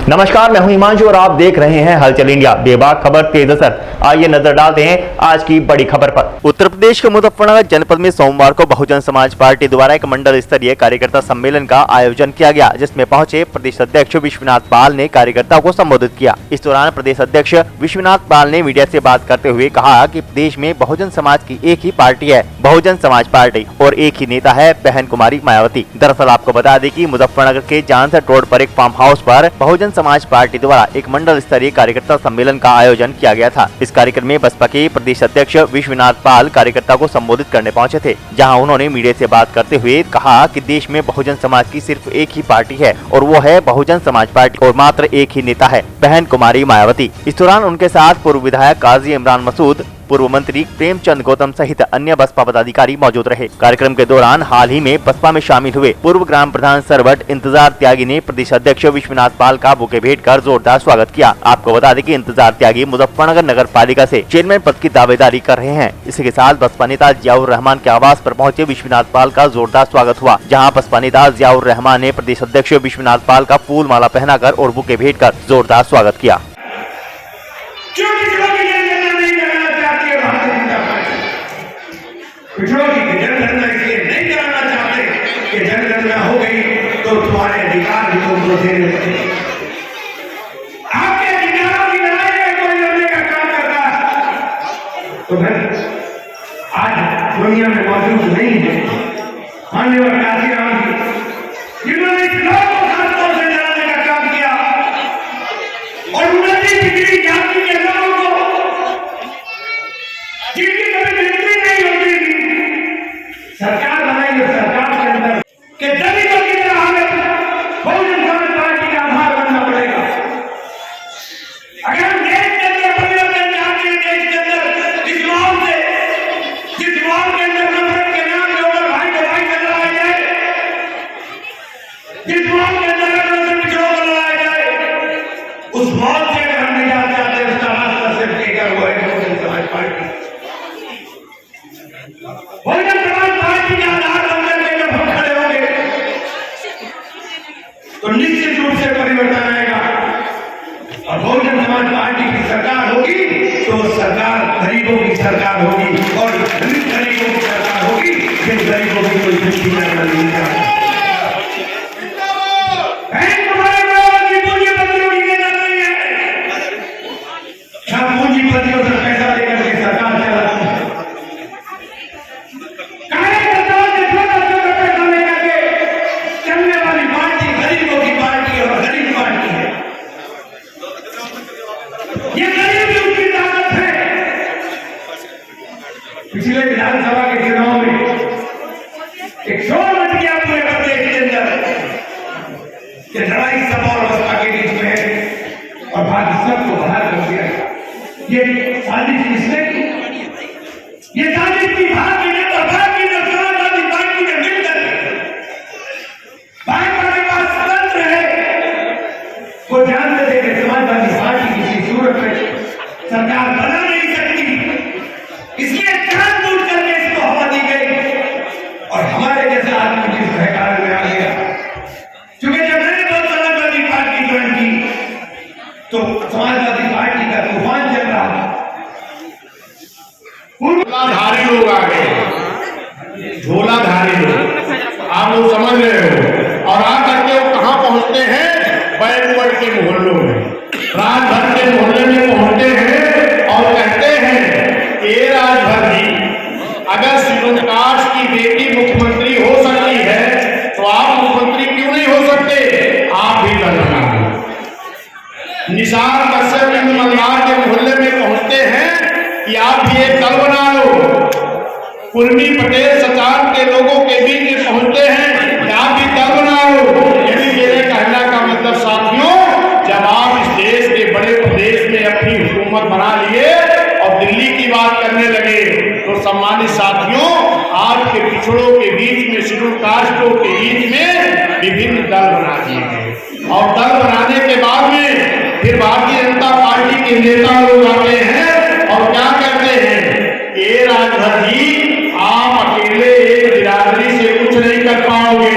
नमस्कार, मैं हूं हिमांशु और आप देख रहे हैं हलचल इंडिया। बेबाक खबर तेज असर। आइए नजर डालते हैं आज की बड़ी खबर पर। उत्तर प्रदेश के मुजफ्फरनगर जनपद में सोमवार को बहुजन समाज पार्टी द्वारा एक मंडल स्तरीय कार्यकर्ता सम्मेलन का आयोजन किया गया, जिसमें पहुंचे प्रदेश अध्यक्ष विश्वनाथ पाल ने कार्यकर्ताओं को संबोधित किया। इस दौरान प्रदेश अध्यक्ष विश्वनाथ पाल ने मीडिया से बात करते हुए कहा कि प्रदेश में बहुजन समाज की एक ही पार्टी है, बहुजन समाज पार्टी, और एक ही नेता है बहन कुमारी मायावती। दरअसल आपको बता दें कि मुजफ्फरनगर के जानसर रोड पर एक फार्म हाउस पर बहुजन समाज पार्टी द्वारा एक मंडल स्तरीय कार्यकर्ता सम्मेलन का आयोजन किया गया था। इस कार्यक्रम में बसपा के प्रदेश अध्यक्ष विश्वनाथ पाल कार्यकर्ता को संबोधित करने पहुंचे थे, जहां उन्होंने मीडिया से बात करते हुए कहा कि देश में बहुजन समाज की सिर्फ एक ही पार्टी है और वो है बहुजन समाज पार्टी, और मात्र एक ही नेता है बहन कुमारी मायावती। इस दौरान उनके साथ पूर्व विधायक काजी इमरान मसूद, पूर्व मंत्री प्रेमचंद गौतम सहित अन्य बसपा पदाधिकारी मौजूद रहे। कार्यक्रम के दौरान हाल ही में बसपा में शामिल हुए पूर्व ग्राम प्रधान सरवट इंतजार त्यागी ने प्रदेश अध्यक्ष विश्वनाथ पाल का बुके भेंट कर जोरदार स्वागत किया। आपको बता दें कि इंतजार त्यागी मुजफ्फरनगर नगर पालिका से चेयरमैन पद की दावेदारी कर रहे हैं। इसी के साथ बसपा नेता जियाउर रहमान के आवास पर पहुंचे विश्वनाथ पाल का जोरदार स्वागत हुआ, जहाँ बसपा नेता जियाउर रहमान ने प्रदेश अध्यक्ष विश्वनाथ पाल का फूल माला पहनाकर और बुके भेंट कर जोरदार स्वागत किया। पिछड़ों की जनगणना इसलिए नहीं कराना चाहते कि जनगणना हो गई तो तुम्हारे अधिकार भी तुमको देने लगे। आपके अधिकारों की लड़ाई में कोई लड़ने का काम करता है तो फिर आज दुनिया में मौजूद नहीं है माननीय काजी राम जी, जिन्होंने इस लोक को खासतौर से लड़ाने का काम किया और उन्नति डिग्री जाति के लोगों को जिनकी कभी गिनती नहीं होती सरकार बनाई है, सरकार के अंदर कि दलितों की तरह हमें बहुजन समाज पार्टी का आधार बनना पड़ेगा। अगर हम देश के अंदर परिवर्तन चाहते हैं, देश के अंदर इस माहौल से, जिस माहौल के अंदर नफरत के नाम के ऊपर भाई को भाई का लड़ाया जाए, जिस माहौल के अंदर नफरत पिछड़ों को लड़ाया जाए, उस माहौल से अगर हम निजात चाहते हैं, उसका रास्ता सिर्फ एक हुआ है बहुजन समाज पार्टी। बहुजन समाज पार्टी के आधार बनकर के जब हम खड़े होंगे तो निश्चित रूप से परिवर्तन आएगा और बहुजन समाज पार्टी की सरकार होगी तो सरकार गरीबों की सरकार होगी और गरीबों की सरकार होगी जिन गरीबों की कोई दृष्टि नहीं जाएगी। पूंजीपतियों से पैसा लेकर के सरकार चलाती है, चलने वाली पार्टी गरीबों की पार्टी और गरीब पार्टी है। ये गरीब की उसकी ताकत है। पिछले विधानसभा के चुनाव में एक शोर मच गया पूरे प्रदेश के अंदर कि लड़ाई सपा और बसपा के बीच में है और बाकी सबको बाहर कर दिया। ये साजिश किसने की? ये साजिश की भारतीय जनता पार्टी ने, समाजवादी पार्टी ने मिलकर भाजपा के पास तंत्र है, वो जानते थे कि समाजवादी पार्टी किसी सूरत में सरकार बना नहीं सकती, इसलिए जानबूझ करके इसको हवा दी गई और हमारे जैसे आदमी जिस सहकार में आ गया। क्योंकि जब मैंने तो समाजवादी पार्टी ज्वाइन की तो समाजवादी पार्टी का तूफान चल रहा था, झोलाधारी लोग आ गए, झोलाधारी लोग, आप लोग समझ रहे हो, और आकर के वो कहाँ पहुंचते हैं? बैकवर्ड के मोहल्लों में, राजभर के मोहल्ले में पहुंचते हैं और कहते हैं ये राजभर जी, अगर शिरोमणि कास्ट की बेटी मुख्यमंत्री हो सकती है तो आप मुख्यमंत्री क्यों नहीं हो सकते? आप भी दल बना लो। निशान कश्यप बिंदु मल्हार के मोहल्ले में पहुंचते हैं कि आप भी एक दल बना लो। कुर्मी पटेल सचान के लोगों के बीच में पहुंचते हैं कि आप भी दल बना लो। यानी मेरे कहने का मतलब साथियों, जब आप इस देश के बड़े प्रदेश में अपनी हुकूमत बना लिए और दिल्ली की बात करने लगे तो सम्मानित साथियों, आपके पिछड़ों के बीच में, शेड्यूल कास्टों के बीच में विभिन्न दल बना दिए गए और दल बनाने के बाद में फिर भारतीय जनता पार्टी के नेता लोग आते हैं और क्या कहते हैं? ये राजभर जी, आप अकेले एक बिरादरी से कुछ नहीं कर पाओगे।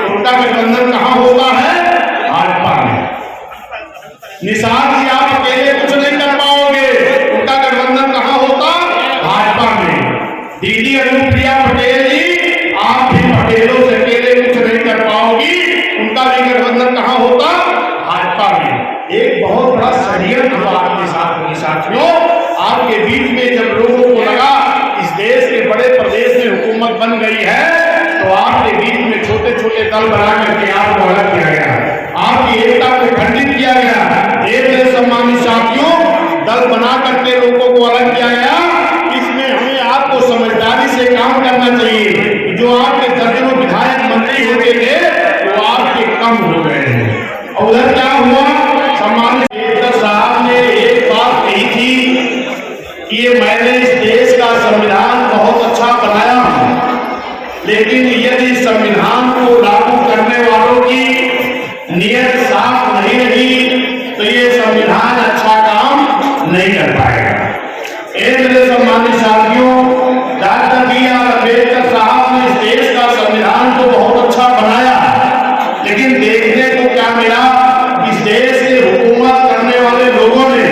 उनका गठबंधन कहाँ होता है? भाजपा में। बन गई है तो आपके बीच में छोटे छोटे दल बना करके आपको अलग किया गया, आपकी एकता को खंडित किया गया। एक सम्मानित साथियों, दल बना करके लोगों को अलग किया गया। इसमें हमें आपको समझदारी से काम करना चाहिए। जो आपके दर्जनों विधायक मंत्री होते थे वो आपके कम हो गए हैं। और उधर क्या हुआ, सम्मानित साहब ने एक बात कही थी कि ये मैंने इस देश का संविधान बहुत अच्छा बनाया, लेकिन यदि संविधान को लागू करने वालों की नियत साफ नहीं रही तो ये संविधान अच्छा काम नहीं कर पाएगा। मेरे सम्मानित साथियों, डॉक्टर B.R. अम्बेडकर साहब ने इस देश का संविधान को बहुत अच्छा बनाया, लेकिन देखने को क्या मिला, इस देश की हुकूमत करने वाले लोगों ने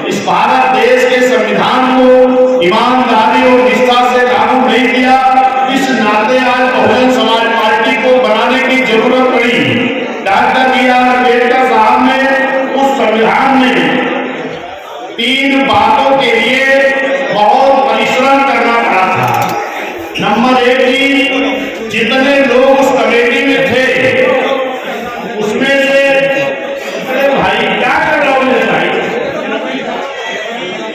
इस भारत देश के संविधान को ईमानदारी और निष्ठा से लागू नहीं किया। इस नाते आज बहुजन समाज पार्टी को बनाने की जरूरत पड़ी। Doctor B.R. अम्बेडकर साहब ने उस संविधान में 3 बातों के लिए बहुत परिश्रम करना पड़ा था। नंबर 1 की, जितने लोग उस कमेटी में थे उसमें से, अरे भाई क्या कर रहा हूं भाई,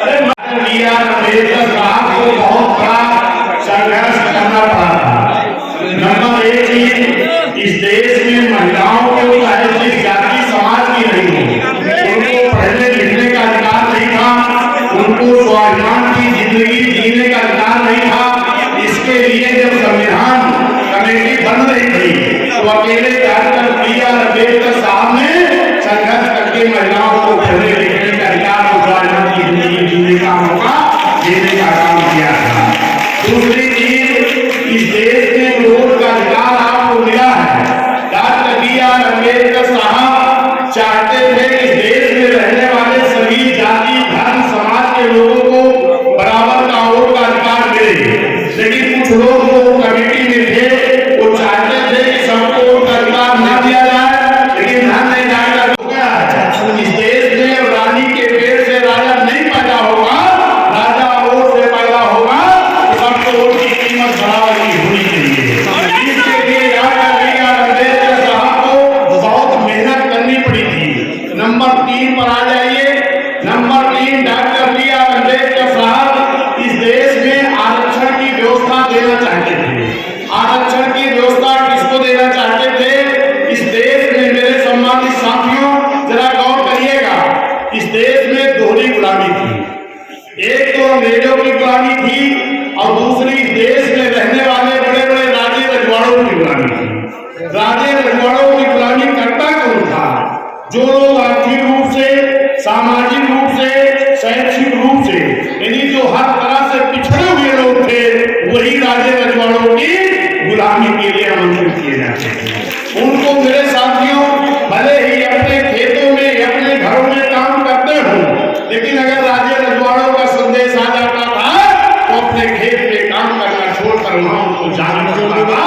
अरे B.R. अम्बेडकर साहब को बहुत बड़ा संघर्ष करना पड़ा था। नंबर 1 की, इस देश में महिलाओं को चाहे जिस जाति समाज की नहीं हो, उनको पढ़ने लिखने का अधिकार नहीं था, उनको स्वाभिमान की जिंदगी जीने का अधिकार नहीं था। इसके लिए जब संविधान कमेटी बन रही थी तो अकेले डॉक्टर B.R. अम्बेडकर साहब ने संघर्ष करके महिलाओं को पढ़ने लिखने का अधिकार और स्वाभिमान की जिंदगी जीने का मौका देने का काम किया था। दूसरी चीज, इस देश में जो वोट का अधिकार आपको मिला है, डॉक्टर B.R. अम्बेडकर साहब चाहते थे कि इस देश में रहने वाले सभी जाति धर्म समाज के लोगों को बराबर का वोट का अधिकार मिले, लेकिन कुछ लोग जो कमेटी में थे वो चाहते थे कि सबको वोट का अधिकार न दिया जाए, लेकिन ध्यान नहीं डॉक्टर हो गया है। इस देश में रानी के पेड़ से राजा नहीं पैदा होगा, राजा वोट से पैदा होगा। सबको वोट की कीमत बराबर की होनी चाहिए। इसके लिए डॉक्टर B.R. अम्बेडकर साहब को बहुत मेहनत करनी पड़ी थी। नंबर 3 पर आ जाइए। Number 3, doctor B.R. अम्बेडकर साहब इस देश में आरक्षण की व्यवस्था देना चाहते थे। आरक्षण की व्यवस्था किसको देना चाहते थे? इस देश में मेरे सम्मानित साथियों जरा गौर करिएगा, इस देश में दोहरी गुलामी थी। एक तो अंग्रेजों की गुलामी थी और दूसरी देश में रहने वाले बड़े बड़े राजे रजवाड़ों की गुलामी थी। राजे रजवाड़ों की गुलामी करता कौन था? जो लोग आर्थिक रूप से, सामाजिक रूप से, शैक्षिक रूप से, यानी जो हर तरह से पिछड़े हुए लोग थे, वही राजे रजवाड़ों की गुलामी के लिए आमंत्रित किए जाते थे। उनको मेरे साथियों भले ही अपने खेतों में, अपने घरों में काम करते हो, लेकिन अगर राजे रजवाड़ों का संदेश आ जाता था तो अपने खेत में काम करना छोड़कर वहां उनको जाना पड़ता था।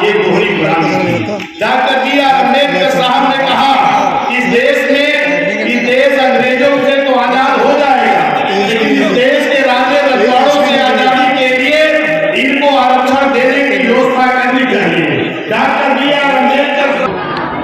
ये दोहरी गुलामी थी। Doctor B.R. अम्बेडकर साहब ने कहा इस देश में, इस देश अंग्रेजों से तो आजाद हो जाएगा, लेकिन इस देश के राजे रजवाड़ों से आजादी के लिए इनको आरक्षण देने की व्यवस्था करनी चाहिए। Doctor B.R. अम्बेडकर।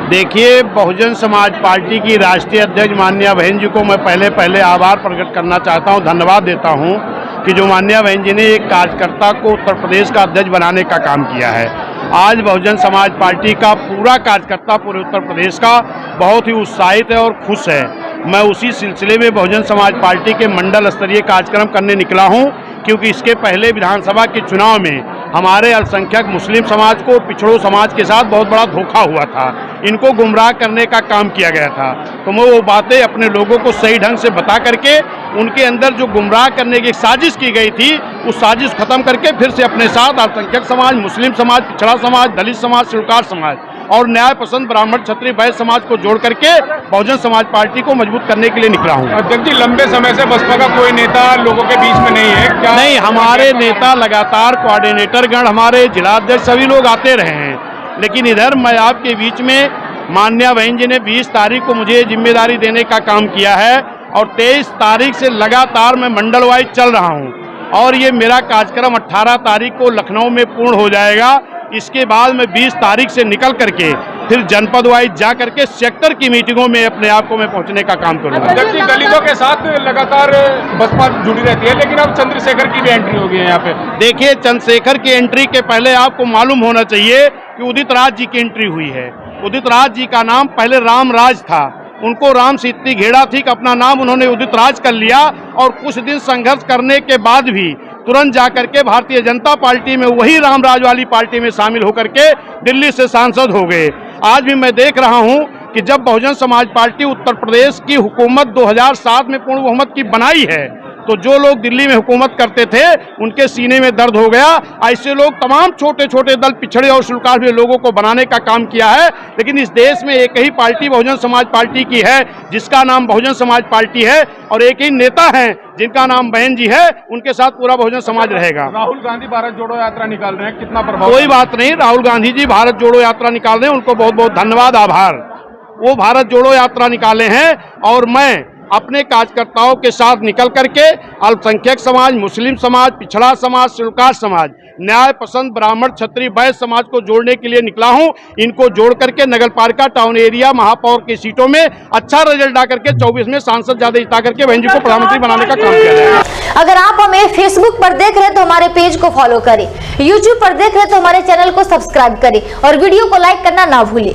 देखिए, बहुजन समाज पार्टी की राष्ट्रीय अध्यक्ष माननीय बहन जी को मैं पहले आभार प्रकट करना चाहता हूं, धन्यवाद देता हूं कि जो माननीय बहन जी ने एक कार्यकर्ता को उत्तर प्रदेश का अध्यक्ष बनाने का काम किया है। आज बहुजन समाज पार्टी का पूरा कार्यकर्ता पूरे उत्तर प्रदेश का बहुत ही उत्साहित है और खुश है। मैं उसी सिलसिले में बहुजन समाज पार्टी के मंडल स्तरीय कार्यक्रम करने निकला हूं, क्योंकि इसके पहले विधानसभा के चुनाव में हमारे अल्पसंख्यक मुस्लिम समाज को पिछड़ों समाज के साथ बहुत बड़ा धोखा हुआ था। इनको गुमराह करने का काम किया गया था। तो मैं वो बातें अपने लोगों को सही ढंग से बता करके उनके अंदर जो गुमराह करने की साजिश की गई थी, उस साजिश खत्म करके फिर से अपने साथ अल्पसंख्यक समाज, मुस्लिम समाज, पिछड़ा समाज, दलित समाज, स्वीकार समाज और न्याय पसंद ब्राह्मण, क्षत्रिय, वैश्य समाज को जोड़ करके बहुजन समाज पार्टी को मजबूत करने के लिए निकला हूँ। अध्यक्ष जी, लंबे समय से बसपा का कोई नेता लोगों के बीच में नहीं है क्या? नहीं, हमारे नेता लगातार, कोऑर्डिनेटर गण, हमारे जिलाध्यक्ष सभी लोग आते रहे हैं, लेकिन इधर मैं आपके बीच में माननीय बहन जी ने 20 तारीख को मुझे जिम्मेदारी देने का काम किया है और 23 तारीख से लगातार मैं मंडल वाइज चल रहा हूँ। और ये मेरा कार्यक्रम 18 तारीख को लखनऊ में पूर्ण हो जाएगा। इसके बाद मैं 20 तारीख से निकल करके फिर जनपद वाइज जा करके सेक्टर की मीटिंगों में अपने आप को मैं पहुंचने का काम करूंगा। जबकि दलितों के साथ लगातार बसपा जुड़ी रहती है, लेकिन अब चंद्रशेखर की भी एंट्री हो गई है यहाँ पे। देखिए, चंद्रशेखर की एंट्री के पहले आपको मालूम होना चाहिए कि उदित राज जी की एंट्री हुई है। उदित राज जी का नाम पहले रामराज था, उनको राम से इतनी घेरा थी कि अपना नाम उन्होंने उदित राज कर लिया और कुछ दिन संघर्ष करने के बाद भी तुरंत जाकर के भारतीय जनता पार्टी में, वही रामराज वाली पार्टी में शामिल होकर के दिल्ली से सांसद हो गए। आज भी मैं देख रहा हूं कि जब बहुजन समाज पार्टी उत्तर प्रदेश की हुकूमत 2007 में पूर्ण बहुमत की बनाई है, तो जो लोग दिल्ली में हुकूमत करते थे उनके सीने में दर्द हो गया। ऐसे लोग तमाम छोटे छोटे दल, पिछड़े और शुल्कार हुए लोगों को बनाने का काम किया है। लेकिन इस देश में एक ही पार्टी बहुजन समाज पार्टी की है, जिसका नाम बहुजन समाज पार्टी है, और एक ही नेता हैं जिनका नाम बहन जी है। उनके साथ पूरा बहुजन समाज रहेगा। राहुल गांधी भारत जोड़ो यात्रा निकाल रहे हैं, कितना प्रभाव? कोई बात नहीं, राहुल गांधी जी भारत जोड़ो यात्रा निकाल रहे हैं, उनको बहुत बहुत धन्यवाद, आभार। वो भारत जोड़ो यात्रा निकाले हैं और मैं अपने कार्यकर्ताओं के साथ निकल करके अल्पसंख्यक समाज, मुस्लिम समाज, पिछड़ा समाज, शुल्कार समाज, न्याय पसंद ब्राह्मण, क्षत्रिय, वैश्य समाज को जोड़ने के लिए निकला हूं। इनको जोड़ करके नगरपालिका, टाउन एरिया, महापौर की सीटों में अच्छा रिजल्ट ला करके 24 में सांसद ज्यादा जिता करके बहन जी को प्रधानमंत्री बनाने का काम किया जाएगा। अगर आप हमें फेसबुक पर देख रहे हैं तो हमारे पेज को फॉलो करें, यूट्यूब पर देख रहे हैं तो हमारे चैनल को सब्सक्राइब करें और वीडियो को लाइक करना ना भूलें।